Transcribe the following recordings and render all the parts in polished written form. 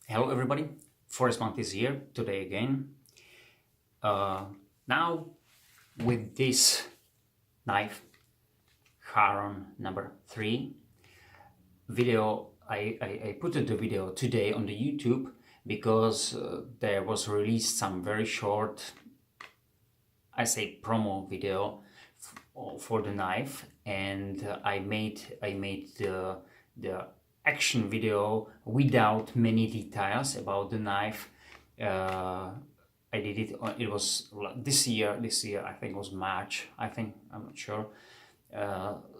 Hello everybody, Forest Month is here today again. Now with this knife, Charon number 3 video, I put the video today on the YouTube because there was released some very short, I say promo video for the knife, and I made the action video without many details about the knife. I did it. It was this year. This year, I think it was March. I'm not sure.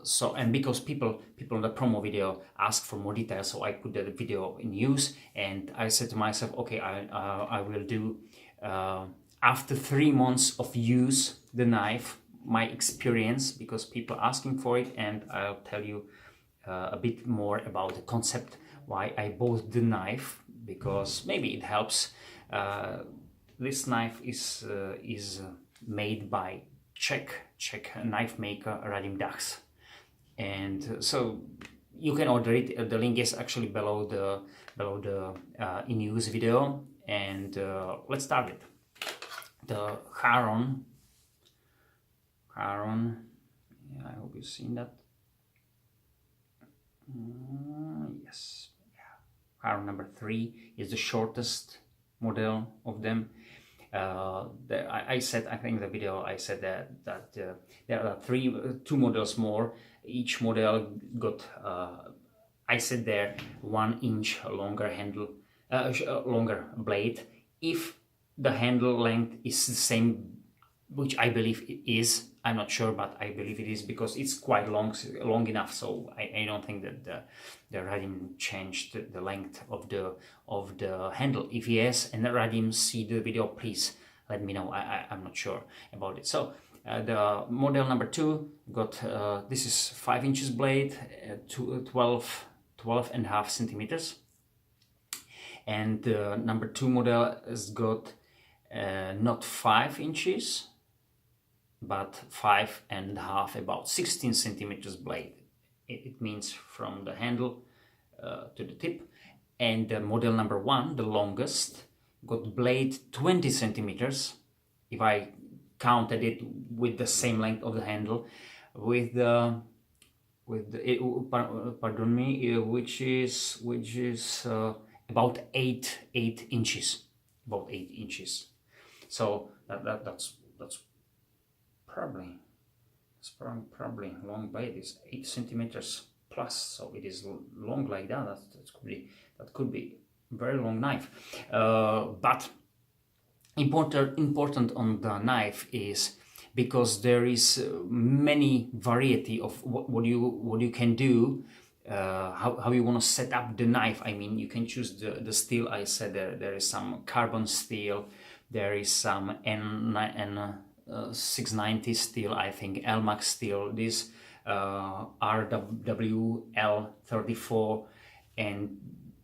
So, and because people in the promo video asked for more details, so I put that video in use, and I said to myself, okay, I will do after 3 months of use the knife, my experience, because people are asking for it, and I'll tell you a bit more about the concept, why I bought the knife, because maybe it helps. This knife is made by Czech knife maker Radim Dachs, and so you can order it. The link is actually below the in use video, and let's start it. The Charon. Yeah, I hope you've seen that. Yes, yeah. Charon number 3 is the shortest model of them. I said, I think in the video I said that there are two models more. Each model got I said there 1 inch longer handle, longer blade. If the handle length is the same, which I believe it is, I'm not sure, but I believe it is because it's quite long enough. So I don't think that the Radim changed the length of the handle. If yes, and Radim see the video, please let me know. I'm not sure about it. So the model number 2 got this is 5 inches blade, 12 and a half centimeters, and the number 2 model has got not 5 inches but 5 and a half, about 16 centimeters blade. It means from the handle to the tip. And the model number 1, the longest, got blade 20 centimeters, if I counted it with the same length of the handle, which is about 8 inches, about 8 inches. So that's probably long blade is 8 centimeters plus, so it is long like that. That could be very long knife. But important on the knife is because there is many variety of what you can do. How you want to set up the knife. I mean, you can choose the steel. I said there is some carbon steel, there is some N 690 steel, I think Elmax steel, this RWL34 and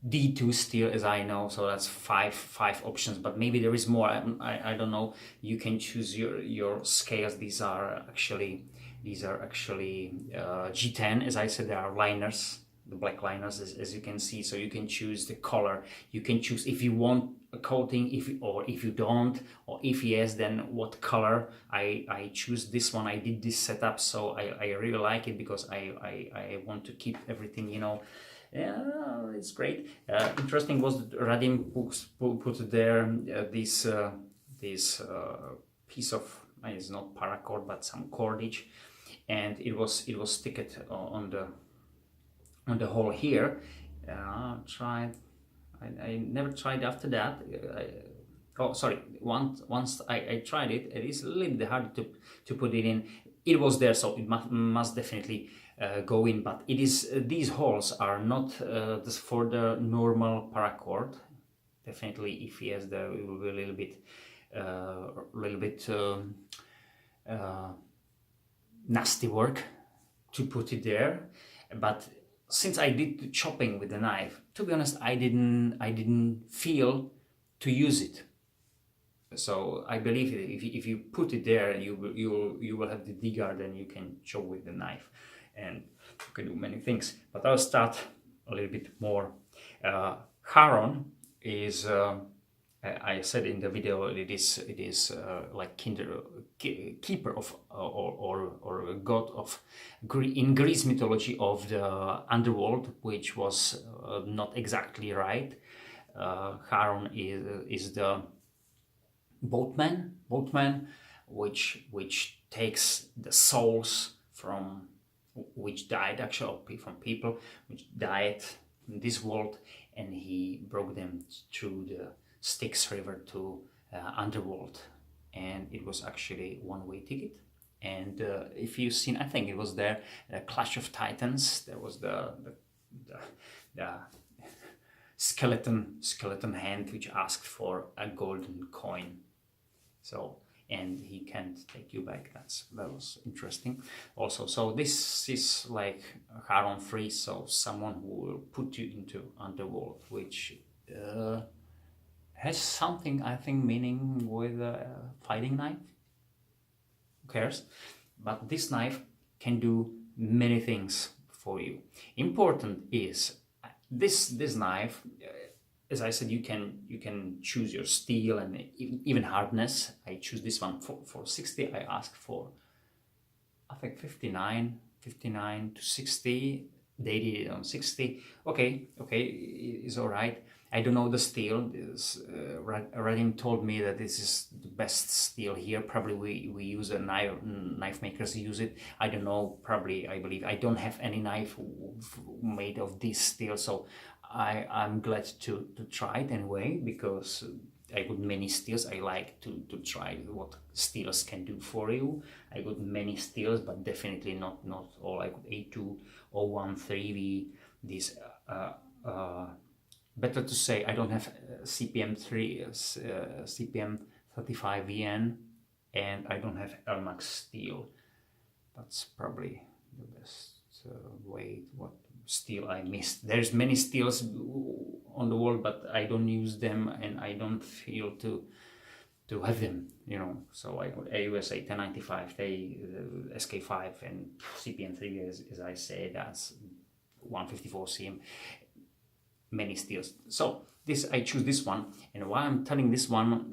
D2 steel, as I know. So that's five options, but maybe there is more. I don't know. You can choose your scales. These are actually G10. As I said, there are liners, the black liners, as you can see. So you can choose the color. You can choose if you want a coating, if you don't, or if yes, then what color. I choose this one. I did this setup, so I really like it because I want to keep everything, you know. Yeah, it's great. Interesting was that Radim put there this piece of, it's not paracord but some cordage, and it was sticked on the hole here. I never tried after that. Once I tried it, it is a little bit hard to put it in. It was there, so it must definitely go in. But it is these holes are not for the normal paracord. Definitely, if yes, there will be a little bit nasty work to put it there. But since I did the chopping with the knife, to be honest, I didn't feel to use it. So I believe if you put it there, you will have the D-guard, and you can chop with the knife, and you can do many things. But I'll start a little bit more. Charon is I said in the video, it is like keeper of or a god of in Greece mythology of the underworld, which was not exactly right. Charon is the boatman, which takes the souls from which died actually from people which died in this world, and he brought them through the Styx River to underworld, and it was actually one-way ticket. And if you've seen, I think it was there, Clash of Titans. There was the skeleton hand which asked for a golden coin. So, and he can't take you back. That was interesting also. So this is like Charon III, so someone who will put you into underworld, which has something, I think, meaning with a fighting knife. Who cares? But this knife can do many things for you. Important is this knife. As I said, you can choose your steel and even hardness. I choose this one for 60. I asked for, I think 59 to 60. They did it on 60. Okay, it's all right. I don't know the steel. Radim told me that this is the best steel here. Probably we use a knife makers use it. I don't know. Probably, I believe I don't have any knife made of this steel, so I'm glad to try it anyway, because I got many steels. I like to try what steels can do for you. I got many steels, but definitely not all. I got A2, 01, 3V, these better to say I don't have CPM 35 VN, and I don't have LMAX steel. That's probably the best way. What steel I missed? There's many steels on the world, but I don't use them, and I don't feel to have them, you know. So I got AUSA 1095, SK5, and CPM 3, as I said, that's 154 cm. Many steels. So I choose this one, and why I'm telling this one,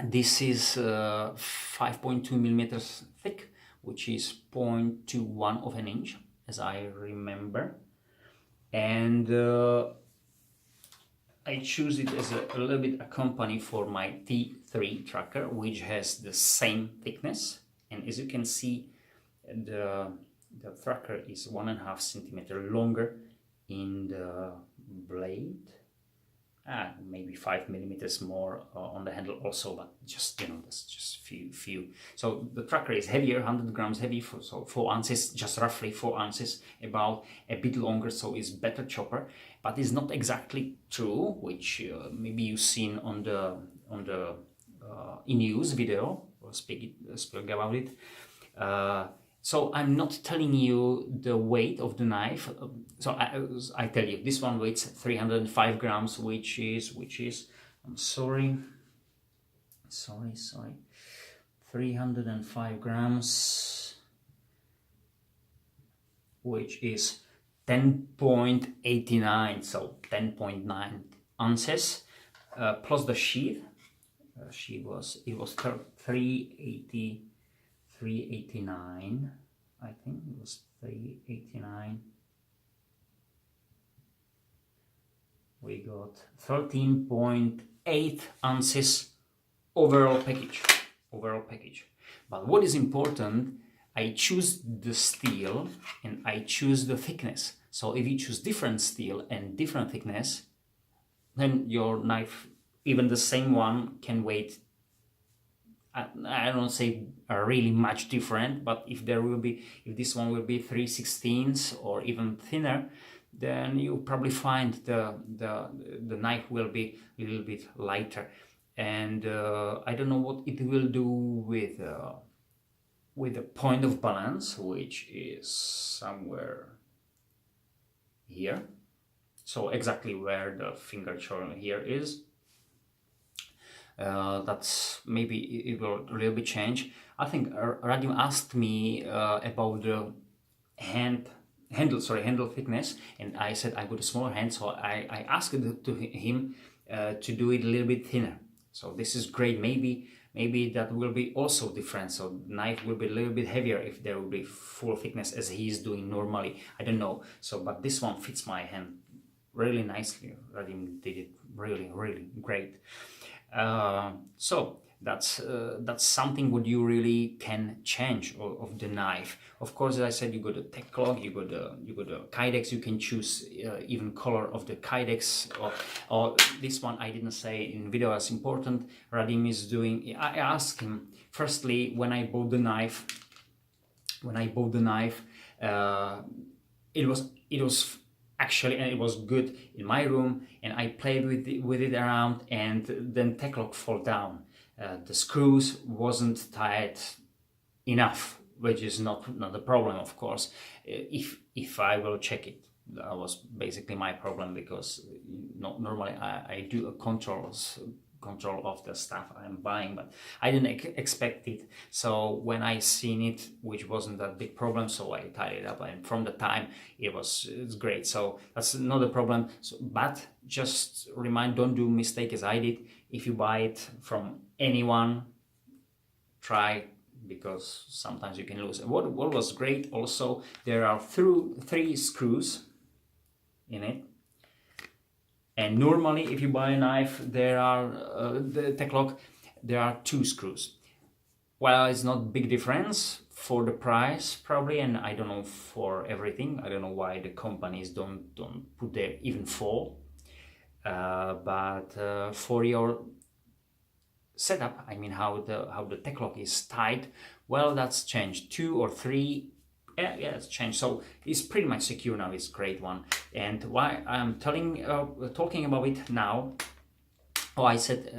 this is 5.2 millimeters thick, which is 0.21 of an inch, as I remember, and I choose it as a little bit a company for my T3 tracker, which has the same thickness, and as you can see, the tracker is 1.5 centimeter longer in the blade, maybe 5 millimeters more on the handle also, but just, you know, that's just few. So the tracker is heavier, 100 grams heavy, so 4 ounces, just roughly 4 ounces, about a bit longer, so it's better chopper, but it's not exactly true, which maybe you've seen on the in use video. We'll speak about it. So I'm not telling you the weight of the knife. So I tell you, this one weighs 305 grams, which is, I'm sorry, 305 grams, which is 10.89, so 10.9 ounces, plus the sheath. It was 389, I think it was 389. We got 13.8 ounces overall package. But what is important, I choose the steel and I choose the thickness. So if you choose different steel and different thickness, then your knife, even the same one, can weigh, I don't say really much different, but if this one will be 3/16 or even thinner, then you probably find the knife will be a little bit lighter, and I don't know what it will do with the point of balance, which is somewhere here, so exactly where the finger joint here is. That's maybe it will really change. I think Radim asked me about the hand handle thickness, and I said I got a smaller hand, so I asked him to do it a little bit thinner. So this is great. Maybe that will be also different. So knife will be a little bit heavier if there will be full thickness as he is doing normally. I don't know. So, but this one fits my hand really nicely. Radim did it really great. So that's something what you really can change of the knife. Of course, as I said, you got a tech lock, you got a kydex. You can choose even color of the kydex, or this one I didn't say in video as important. Radim is doing. I asked him firstly when I bought the knife. It was actually, and it was good in my room, and I played with it around, and then tech lock fall down. The screws wasn't tight enough, which is not a problem, of course. If I will check it, that was basically my problem, because normally I do a control of the stuff I'm buying, but I didn't expect it. So when I seen it, which wasn't that big problem, so I tied it up, and from the time it's great. So that's not a problem. So, but just don't do mistake as I did. If you buy it from anyone, try, because sometimes you can lose. What was great also, there are three screws in it. And normally, if you buy a knife, there are the tech lock. There are 2 screws. Well, it's not big difference for the price probably, and I don't know for everything. I don't know why the companies don't put there even 4. But for your setup, I mean how the tech lock is tied, well, that's changed. 2 or 3. Yeah, it's changed. So it's pretty much secure now. It's a great one. And why I'm talking about it now? Oh, I said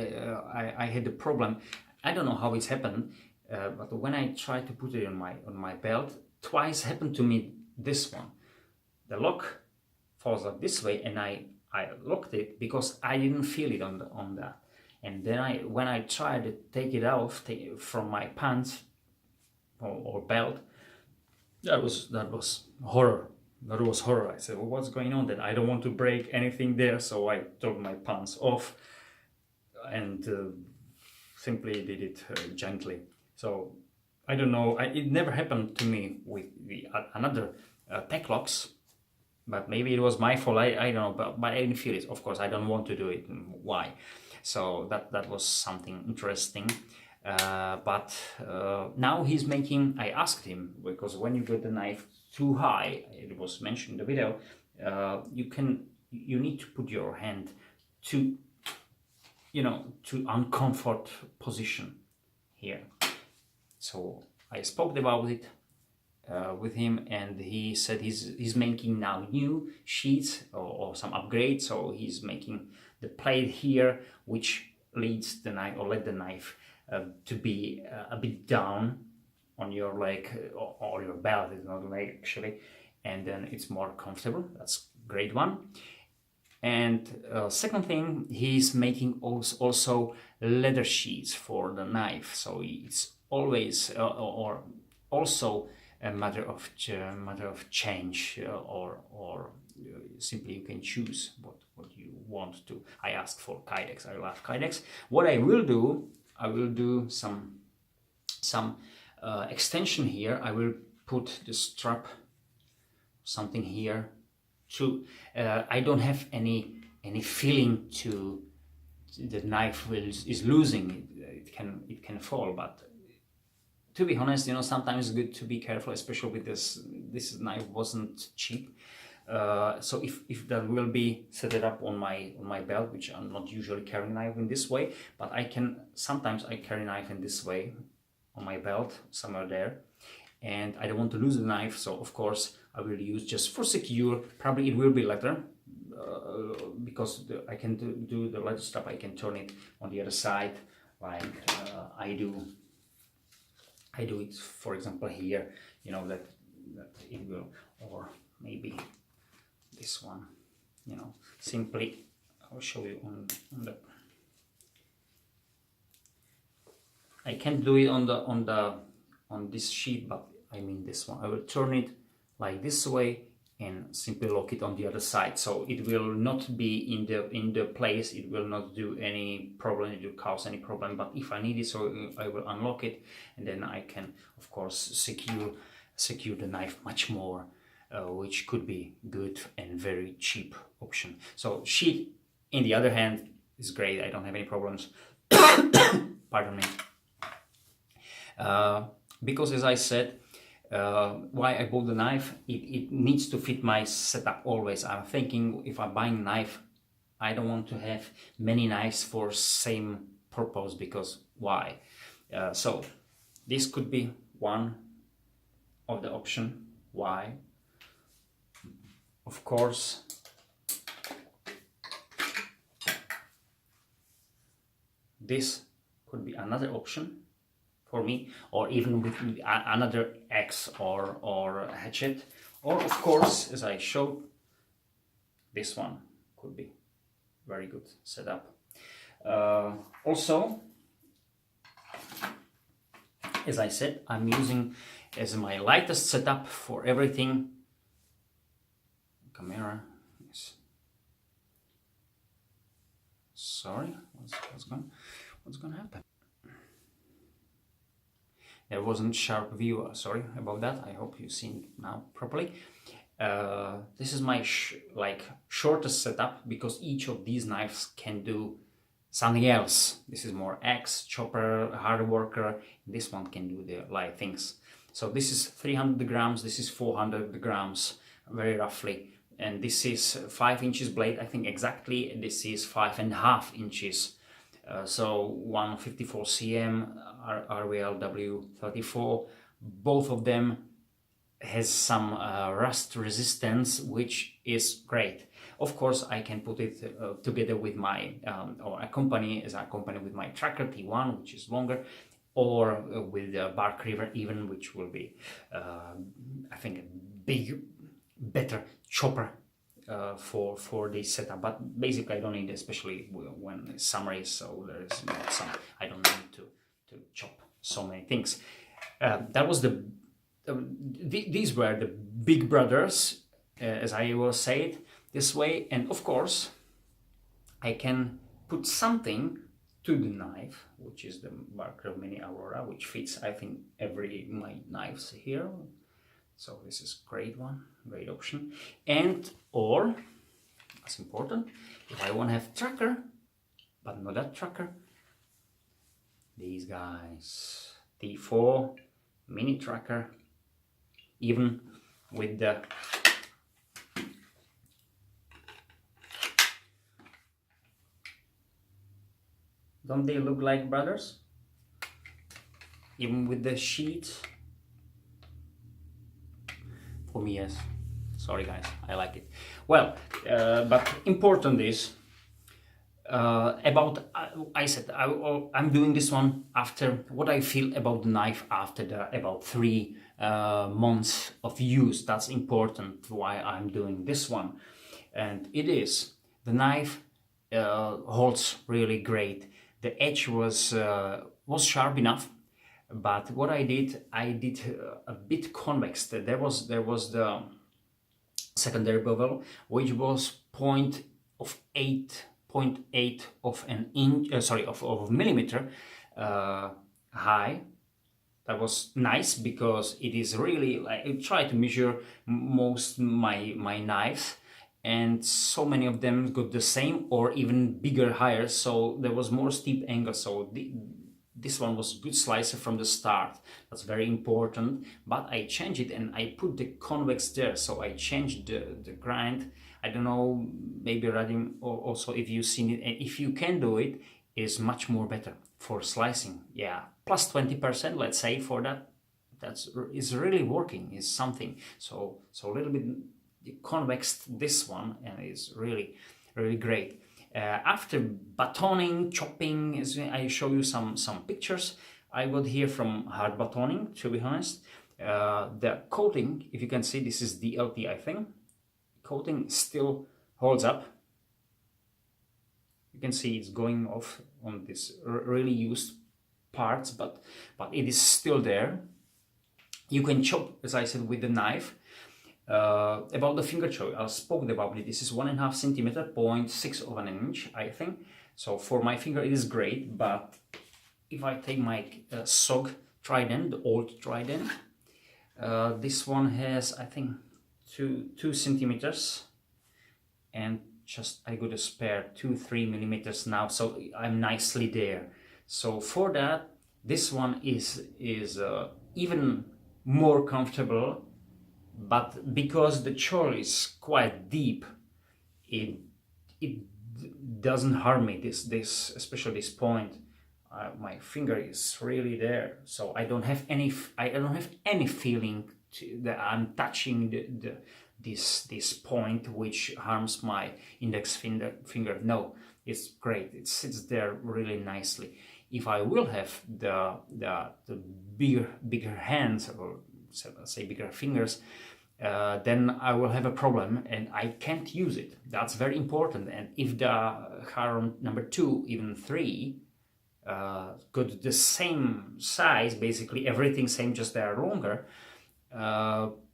I had a problem. I don't know how it's happened, but when I tried to put it on my belt, twice happened to me. This one, the lock falls like this way, and I locked it because I didn't feel it on that. And then when I tried to take it off from my pants or belt. That was horror. That was horror. I said, well, what's going on then? I don't want to break anything there, so I took my pants off and simply did it gently. So I don't know. It never happened to me with the another tech locks, but maybe it was my fault. I don't know, but I didn't feel it. Of course, I don't want to do it. Why? So that was something interesting. But now he's making, I asked him, because when you get the knife too high, it was mentioned in the video, you need to put your hand to uncomfort position here. So I spoke about it with him, and he said he's making now new sheets or some upgrades. So he's making the plate here, which leads the knife, or let the knife to be a bit down on your leg or your belt. It's not leg actually, and then it's more comfortable. That's a great one. And second thing, he's making also leather sheets for the knife, so it's always or also a matter of change, or simply you can choose what you want to. I asked for kydex. I love kydex. What I will do some extension here. I will put the strap, something here too. I don't have any feeling to the knife is losing. It can fall, but to be honest, sometimes it's good to be careful, especially with this knife wasn't cheap. So if that will be set it up on my belt, which I'm not usually carrying knife in this way, but sometimes I carry knife in this way on my belt somewhere there, and I don't want to lose the knife, so of course I will use just for secure. Probably it will be leather, because I can do the leather strap. I can turn it on the other side, like I do it, for example, here, that it will, or maybe this one, simply I'll show you on the. I can't do it on this sheet, but I mean this one. I will turn it like this way, and simply lock it on the other side, so it will not be in the place. It will not do any problem, it will cause any problem. But if I need it, so I will unlock it, and then I can of course secure the knife much more, which could be good and very cheap option. So sheet, in the other hand, is great. I don't have any problems. Pardon me. Because as I said, why I bought the knife, it needs to fit my setup always. I'm thinking, if I'm buying a knife, I don't want to have many knives for same purpose, because why? So this could be one of the option. Why? Of course, this could be another option for me, or even with another axe or hatchet, or of course, as I showed, this one could be very good setup. Also, as I said, I'm using as my lightest setup for everything. Camera, yes. Sorry, what's gonna happen? There wasn't sharp view, sorry about that. I hope you've seen it now properly. This is my shortest setup, because each of these knives can do something else. This is more axe, chopper, hard worker. This one can do the light things. So this is 300 grams, this is 400 grams, very roughly. And this is 5 inches blade, I think exactly. This is 5.5 inches. So 154 cm RWL W34. Both of them has some rust resistance, which is great. Of course, I can put it together with my or accompany with my tracker T1, which is longer, or with the Bark River even, which will be I think a better chopper for this setup. But basically I don't need, especially when summer is, so there is not some, I don't need to chop so many things. That was these were the big brothers, as I will say it this way. And of course I can put something to the knife, which is the Barker Mini Aurora, which fits, I think, every my knives here. So this is great one, great option. And or, that's important, if I want to have tracker, but not that tracker, these guys, T4 mini tracker, even with the don't they look like brothers? Even with the sheet. For me, yes. Sorry guys, I like it. Well, but important is about, I said I'm doing this one after what I feel about the knife after about 3 months of use. That's important why I'm doing this one. And it is, the knife holds really great. The edge was sharp enough, but what I did a bit convex. There was the secondary bevel, which was 0.8 of an inch, of millimeter high. That was nice, because it is really, like, I try to measure most my knives, and so many of them got the same or even bigger, higher, so there was more steep angle. So this one was good slicer from the start. That's very important. But I changed it and I put the convex there, so I changed the grind. I don't know, maybe Radim also, if you've seen it, and if you can do it, is much more better for slicing. Yeah, plus 20%, let's say, for that. Is really working, is something. So a little bit convex this one, and it's really great. After batoning, chopping, as I show you some pictures, I got here from hard batoning, to be honest. The coating, if you can see, this is DLT, I think. Coating still holds up. You can see it's going off on this really used parts, but it is still there. You can chop, as I said, with the knife. About the finger choice, I spoke about it. This is 1.5 centimeter, 0.6 of an inch, I think. So for my finger it is great, but if I take my SOG trident, the old trident, this one has, I think, 2 centimeters, and just I got a spare 2-3 millimeters now, so I'm nicely there. So for that, this one is even more comfortable, but because the choil is quite deep, it doesn't harm me. This especially this point, my finger is really there, so I don't have any feeling that I'm touching this point which harms my index finger. No, it's great. It sits there really nicely. If I will have the bigger hands, or say bigger fingers, then I will have a problem and I can't use it. That's very important. And if the Charon II, even 3, got the same size, basically everything same, just they are longer,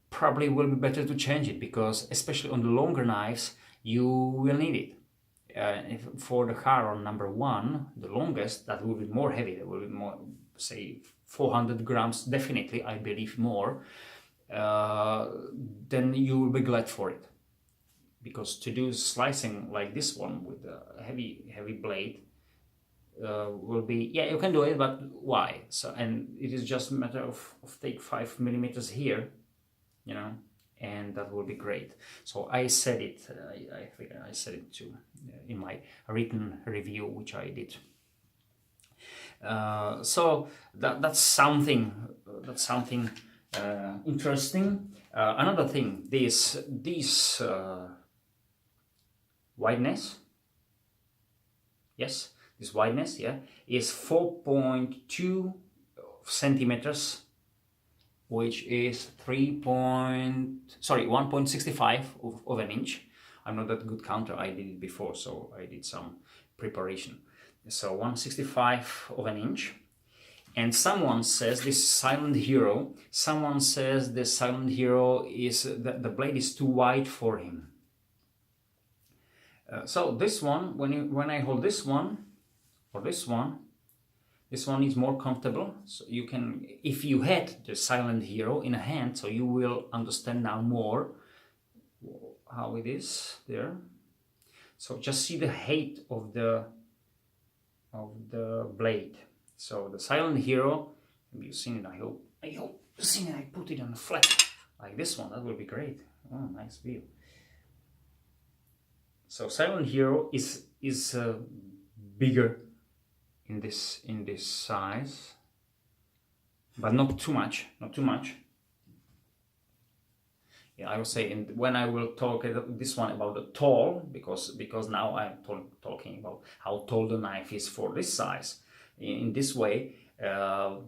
probably will be better to change it, because especially on the longer knives you will need it. For the Charon I, the longest, that will be more heavy. That will be more, say 400 grams, definitely, I believe more. Then you will be glad for it, because to do slicing like this one with a heavy blade will be, yeah, you can do it, but why? So, and it is just a matter of take 5 millimeters here, you know, and that will be great. So I said it, I think I said it too in my written review which I did. So that's something interesting. Another thing, this wideness, yes, this wideness, yeah, is 4.2 centimeters, which is 1.65 of an inch. I'm not that good counter, I did it before, so I did some preparation. So 1/65 of an inch. And someone says, this Silent Hero, someone says the Silent Hero is, the blade is too wide for him. So this one, when I hold this one, or this one is more comfortable. So you can, if you had the Silent Hero in a hand, so you will understand now more how it is there. So just see the height of the blade. So the Silent Hero, maybe you've seen it, I hope you've seen it. I put it on flat like this one, that will be great. Oh, nice view. So Silent Hero is bigger in this size, but not too much, Yeah, I will say, and when I will talk this one about the tall, because now I'm talking about how tall the knife is for this size. In this way,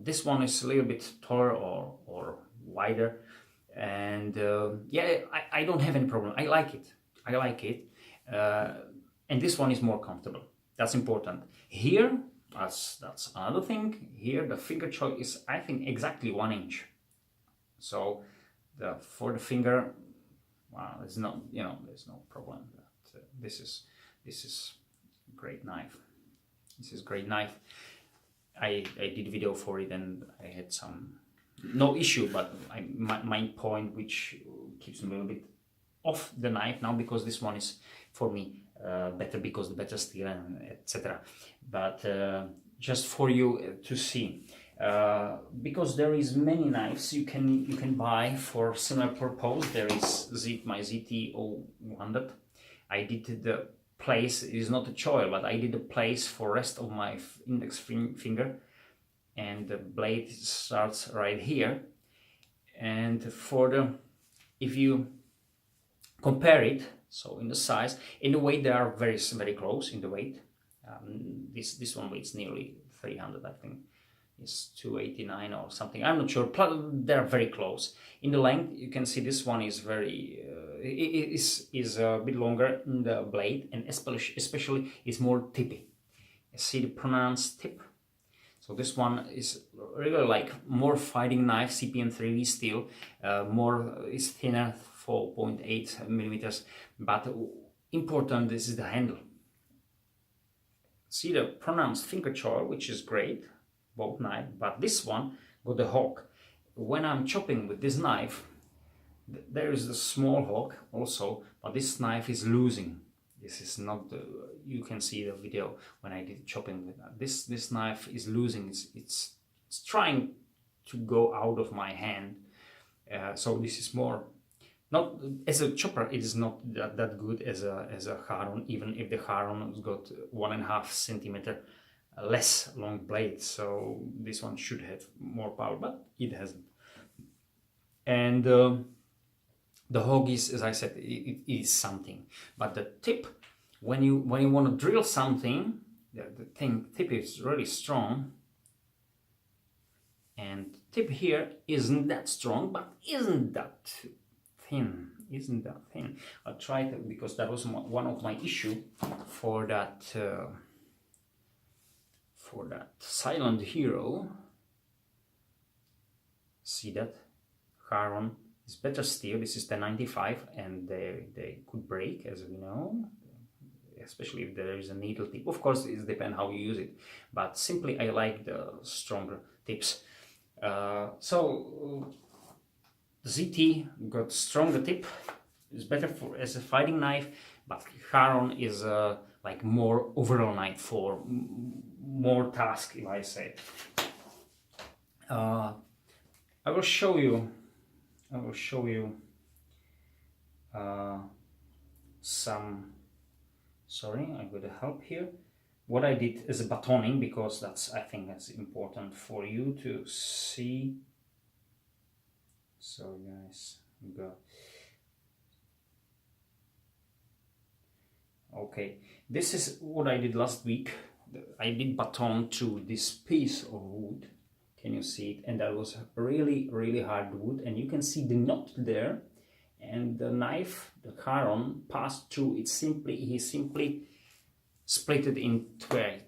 this one is a little bit taller or wider, and yeah, I don't have any problem. I like it, and this one is more comfortable. That's important. Here, that's another thing. Here, the finger choice is, I think, exactly 1 inch. So for the finger, wow, there's no, there's no problem. This is great knife. This is great knife. I did a video for it and I had no issue, but my point, which keeps me a little bit off the knife now, because this one is for me better, because the better steel and etc. But just for you to see, because there is many knives you can buy for similar purpose. There is my ZT-0100. I did the place, it is not a choil, but I did a place for rest of my index finger, and the blade starts right here. And if you compare it, so in the size, in the weight, they are very close in the weight. This one weighs nearly 300, I think. It's 289 or something, I'm not sure. They're very close. In the length, you can see this one is very is a bit longer in the blade, and especially is more tippy. You see the pronounced tip. So this one is really like more fighting knife, CPM 3V steel, more is thinner 4.8 millimeters, but important, this is the handle. See the pronounced finger choil, which is great, both knife, but this one got the hook. When I'm chopping with this knife, there is a small hook also, but this knife is losing. This is not the, you can see the video when I did chopping with that. This knife is losing. It's trying to go out of my hand. So this is more, not as a chopper, it is not that good as a Charon, even if the Charon has got 1.5 centimeter less long blade. So this one should have more power, but it hasn't. And the hog is, as I said, it is something. But the tip, when you want to drill something, the tip is really strong. And tip here isn't that strong, but isn't that thin. I'll try to, because that was one of my issue for that silent hero. See that Charon is better steel. This is the 95, and they could break, as we know, especially if there is a needle tip. Of course, it depends how you use it, but simply I like the stronger tips. So ZT got stronger tip. It's better for as a fighting knife, but Charon is like more overall knife for more task, if I say. I will show you some, sorry, I got a help here. What I did is a batoning, because I think that's important for you to see. So guys, go. Okay, this is what I did last week. I did baton to this piece of wood. Can you see it? And that was really hard wood, and you can see the knot there, and the knife, the Charon, passed through it. He simply split it in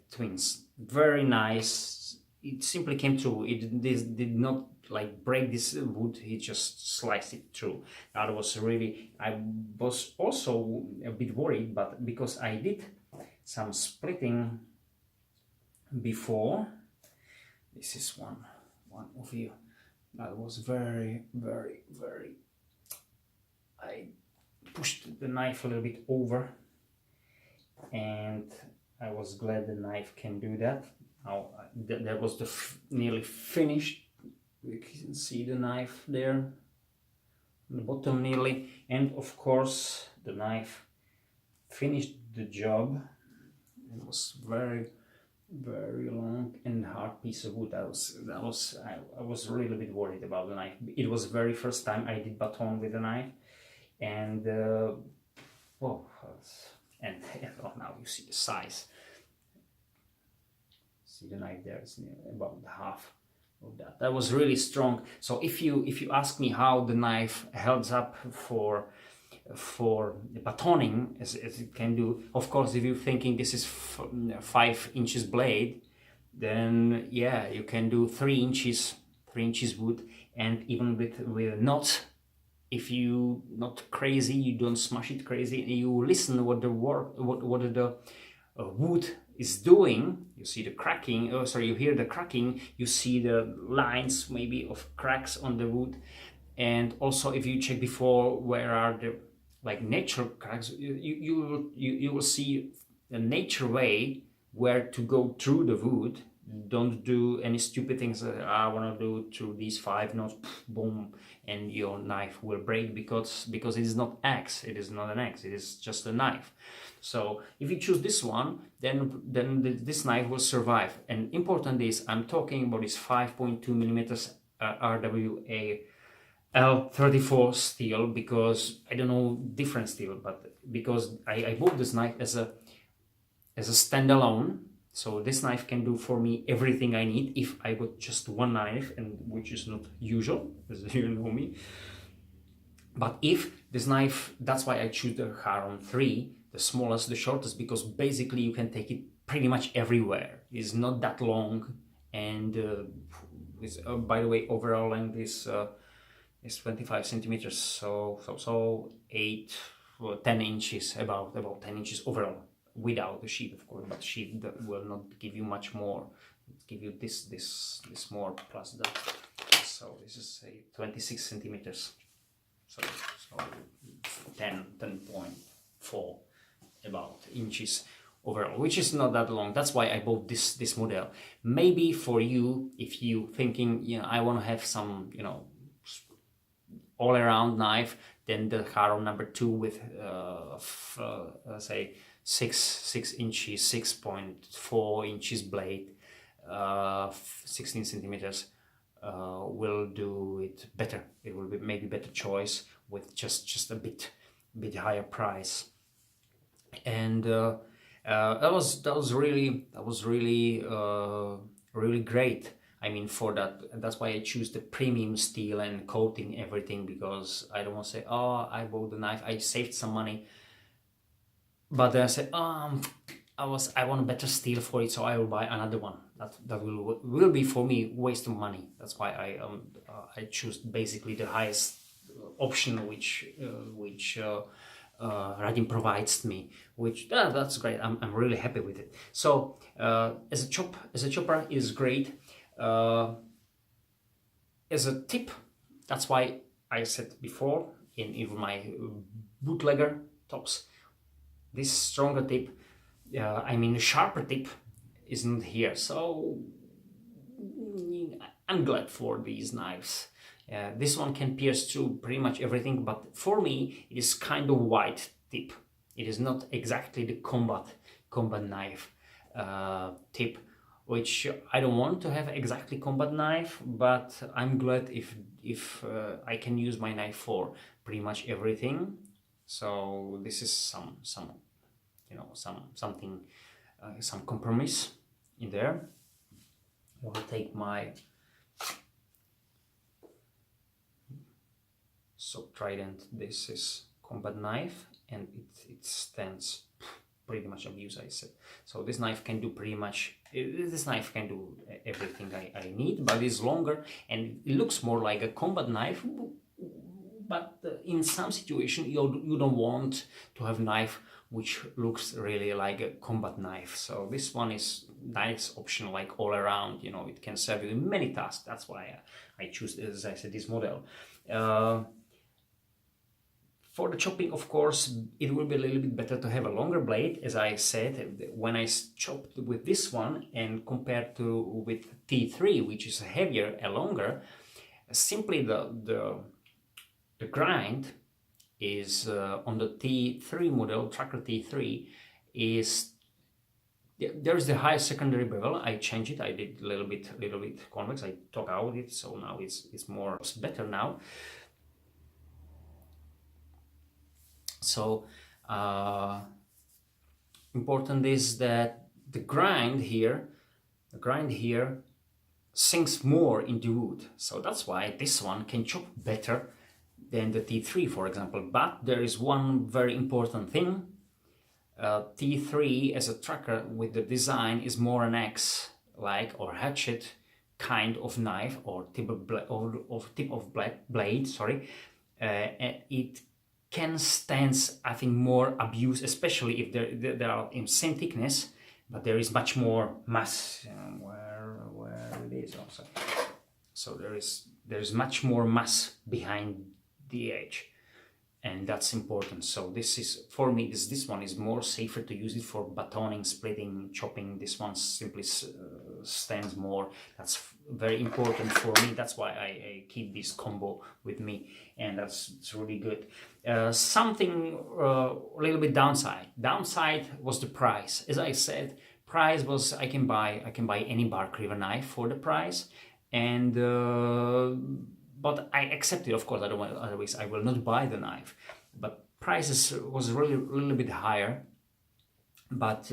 twins. Very nice. It simply came through. This did not like break this wood, he just sliced it through. That was really, I was also a bit worried, but because I did some splitting before, this is one of you, that was very, I pushed the knife a little bit over, and I was glad the knife can do that. Now that was the nearly finished. You can see the knife there on the bottom nearly, and of course the knife finished the job. It was very long and hard piece of wood. I was really a bit worried about the knife. It was very first time I did baton with a knife, and well, now you see the size. See the knife there, it's about half of that. That was really strong. So if you ask me how the knife holds up for batoning as it can do, of course, if you're thinking this is 5 inches blade, then yeah, you can do 3 inches wood, and even with knots. If you not crazy, you don't smash it crazy, and you listen what the wood is doing. You see the cracking, you hear the cracking, you see the lines maybe of cracks on the wood. And also if you check before where are the like natural cracks, you will see a nature way where to go through the wood. Don't do any stupid things. I want to do through these 5 knots, boom, and your knife will break, because it is not axe. It is not an axe. It is just a knife. So if you choose this one, then this knife will survive. And important is, I'm talking about this 5.2 millimeters RWA L34 steel, because I don't know different steel, but because I bought this knife as a standalone. So this knife can do for me everything I need if I got just one knife, and which is not usual, as you know me. But if this knife, that's why I choose the Charon III, the smallest, the shortest, because basically you can take it pretty much everywhere. It's not that long, and it's, by the way, overall length is is 25 centimeters, so 10 inches, about 10 inches overall, without the sheath, of course. But sheath that will not give you much more. It give you this more plus that. So this is a 26 centimeters. So 10.4 about inches overall, which is not that long. That's why I bought this model. Maybe for you, if you thinking, you know, I want to have some, you know, all around knife, then the Charon #2 with say 6 inches, 6.4 inches blade, 16 centimeters, will do it better. It will be maybe better choice with just a bit higher price. And that was really really great. I mean, for that's why I choose the premium steel and coating everything, because I don't want to say, oh, I bought the knife, I saved some money, but then I said, oh, I want a better steel for it, so I will buy another one. That will be for me waste of money. That's why I choose basically the highest option which Radim provides me, which that's great. I'm really happy with it. So as a chopper is great. As a tip, that's why I said before in my bootlegger tops, this stronger tip, I mean sharper tip, isn't here. So I'm glad for these knives. This one can pierce through pretty much everything, but for me it is kind of wide tip. It is not exactly the combat knife tip, which I don't want to have exactly combat knife, but I'm glad if I can use my knife for pretty much everything. So this is some you know, something some compromise in there. I will take my trident. This is combat knife, and it stands pretty much abuse, I said. So this knife can do pretty much, this knife can do everything I need, but it's longer and it looks more like a combat knife. But in some situation you don't want to have knife which looks really like a combat knife. So this one is nice option, like all around, you know, it can serve you in many tasks. That's why I choose, as I said, this model. For the chopping, of course, it will be a little bit better to have a longer blade. As I said, when I chopped with this one and compared to with T3, which is heavier and longer, simply the grind is on the T3 model, Tracker T3, is there is the high secondary bevel. I changed it. I did a little bit convex. I took out it, so now it's better now. So important is that the grind here sinks more into wood. So that's why this one can chop better than the T3, for example. But there is one very important thing. T3 as a tracker with the design is more an axe like or hatchet kind of knife, or tip of blade. Sorry, it can stand, I think, more abuse, especially if they are in same thickness, but there is much more mass. Where it is also. So there is much more mass behind the edge, and that's important. So this is, for me, this one is more safer to use it for batoning, splitting, chopping. This one simply stands more. That's very important for me. That's why I keep this combo with me, and it's really good. Something a little bit downside was the price. As I said, price was I can buy any bark river knife for the price, and but I accept it, of course. Otherwise I will not buy the knife. But prices was really a little bit higher, but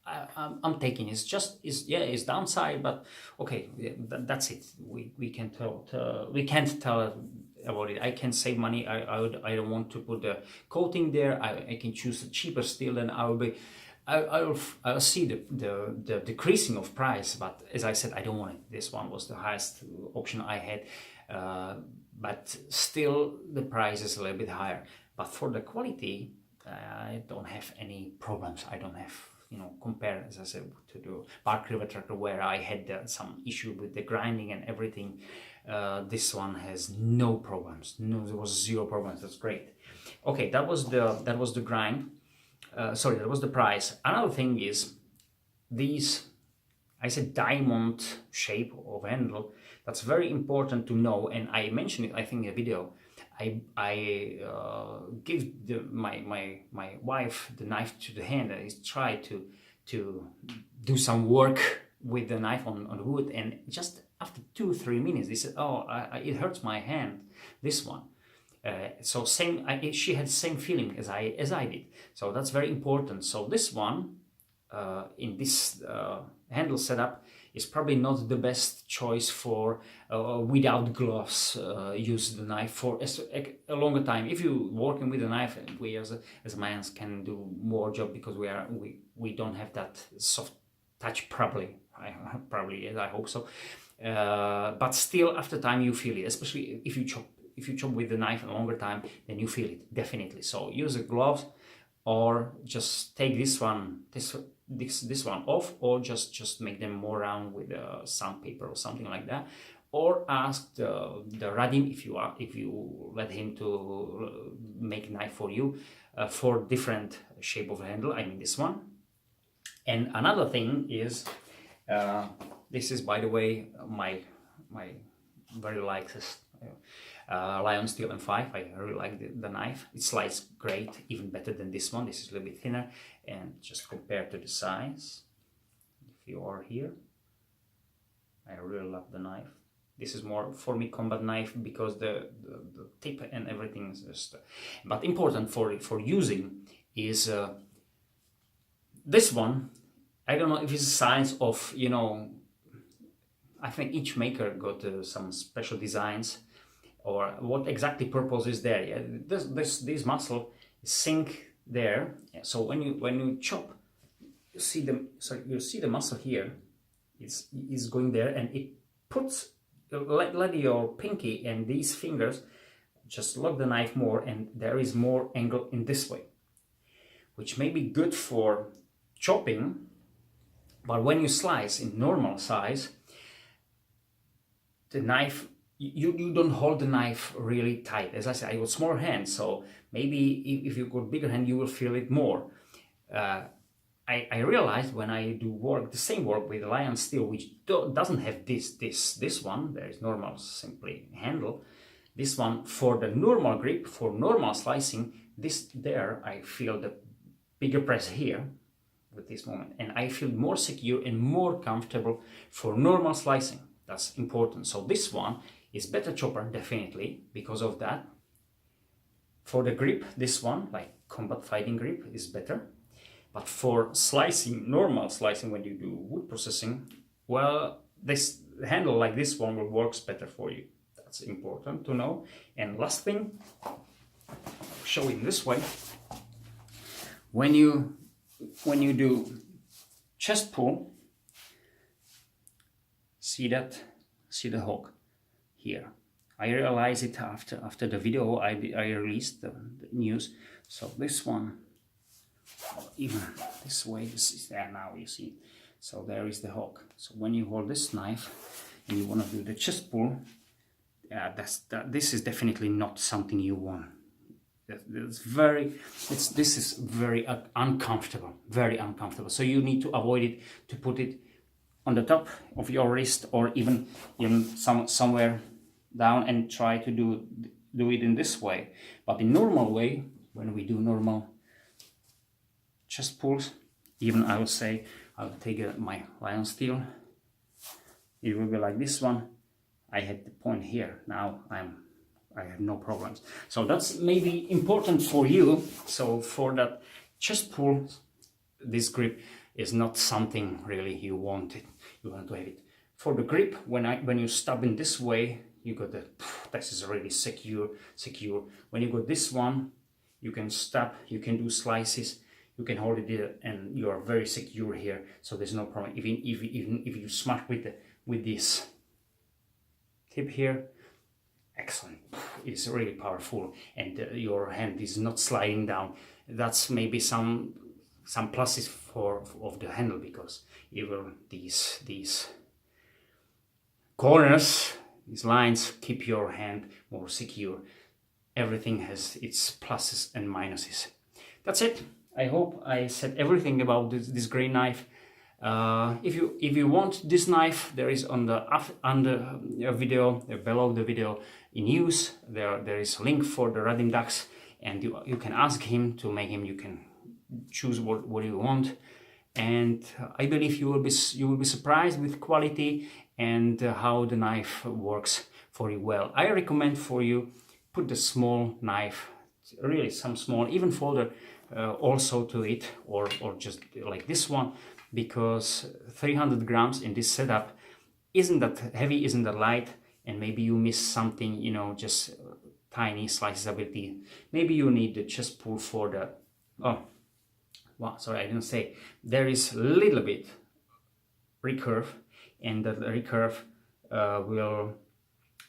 I'm taking it. It's downside, but okay, that's it. We can't tell about it. I can save money. I don't want to put the coating there. I can choose a cheaper steel, and I'll see the decreasing of price. But as I said, I don't want it. This one was the highest option I had. but still the price is a little bit higher. But for the quality, I don't have any problems. I don't have, you know, compare, as I said, to the Bark River tractor where I had some issue with the grinding and everything. This one has no problems. No, there was zero problems. That's great. Okay, that was the grind. Sorry, that was the price. Another thing is these, I said diamond shape of handle. That's very important to know, and I mentioned it, I think, in a video. I give my wife the knife to the hand. I try to do some work with the knife on the wood, and just after 2-3 minutes, they said, "Oh, it hurts my hand." This one. So same, she had the same feeling as I did. So that's very important. So this one in this handle setup is probably not the best choice for without gloves use the knife for a longer time. If you're working with a knife, and we as a man can do more job because we don't have that soft touch probably. I hope so. But still, after time you feel it, especially if you chop with the knife a longer time, then you feel it definitely. So use a glove, or just take this one off, or just make them more round with sandpaper or something like that, or ask the Radim, if you let him to make a knife for you for different shape of handle. I mean this one. And another thing is this is, by the way, my very likes Lion Steel M5. I really like the knife. It slides great, even better than this one. This is a little bit thinner, and just compared to the size, if you are here, I really love the knife. This is more for me combat knife because the tip and everything is just. But important for using is this one. I don't know if it's a size of, you know, I think each maker got some special designs, or what exactly purpose is there. Yeah, this muscle sink there. So when you chop, you see the muscle here. It's going there, and it puts let your pinky and these fingers just lock the knife more, and there is more angle in this way, which may be good for chopping. But when you slice in normal size, the knife, you don't hold the knife really tight. As I said, I got small hands, so maybe if you got bigger hand, you will feel it more. I realized when I do the same work with Lion Steel, which doesn't have this one, there is normal simply handle. This one for the normal grip, for normal slicing, I feel the bigger press here with this moment, and I feel more secure and more comfortable for normal slicing. That's important. So this one is better chopper, definitely, because of that. For the grip, this one, like combat fighting grip, is better. But for slicing, normal slicing, when you do wood processing, well, this handle like this one will work better for you. That's important to know. And last thing, I'll show it this way. When you do chest pull, see the hook here. I realized it after the video I released the news. So this one, even this way, this is there now, you see. So there is the hook. So when you hold this knife and you want to do the chest pull, this is definitely not something you want. This is very uncomfortable, very uncomfortable. So you need to avoid it, to put it on the top of your wrist, or even somewhere down, and try to do it in this way. But in normal way, when we do normal chest pulls, even I will say, I'll take my Lion Steel. It will be like this one. I had the point here. Now I have no problems. So that's maybe important for you. So for that chest pull, this grip is not something really you want to have it. For the grip, when you stab in this way, you got this is really secure. When you got this one, you can stab, you can do slices, you can hold it there, and you are very secure here. So there's no problem. Even if you smash with this tip here, excellent. It's really powerful, and your hand is not sliding down. That's maybe some pluses of the handle, because even these corners, these lines, keep your hand more secure. Everything has its pluses and minuses. That's it. I hope I said everything about this great knife. If you want this knife, there is on the under video, below the video in use, there is a link for the Radim Dax, and you can ask him to make him. You can choose what you want, and I believe you will be surprised with quality and how the knife works for you well. I recommend for you put the small knife, really some small, even folder also to it, or just like this one, because 300 grams in this setup isn't that heavy, isn't that light, and maybe you miss something, you know, just tiny sliceability. Maybe you need the chest pull for the, oh, well, sorry, I didn't say, there is a little bit recurve, and the recurve will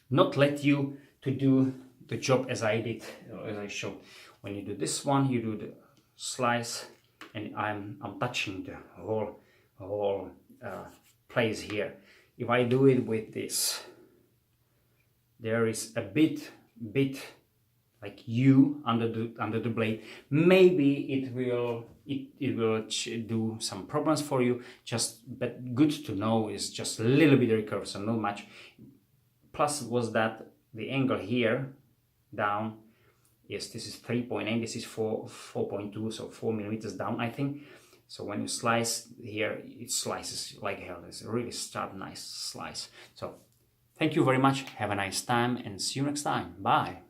not let you to do the job as I did, as I showed. When you do this one, you do the slice, and I'm touching the whole place here. If I do it with this, there is a bit like U under the blade. Maybe it will do some problems for you. But good to know is just a little bit recurve, so not much. Plus was that the angle here down, yes, this is 3.8, this is 4.2, so 4 millimeters down, I think. So when you slice here, it slices like hell. It's a really sharp, nice slice. So thank you very much. Have a nice time, and see you next time. Bye.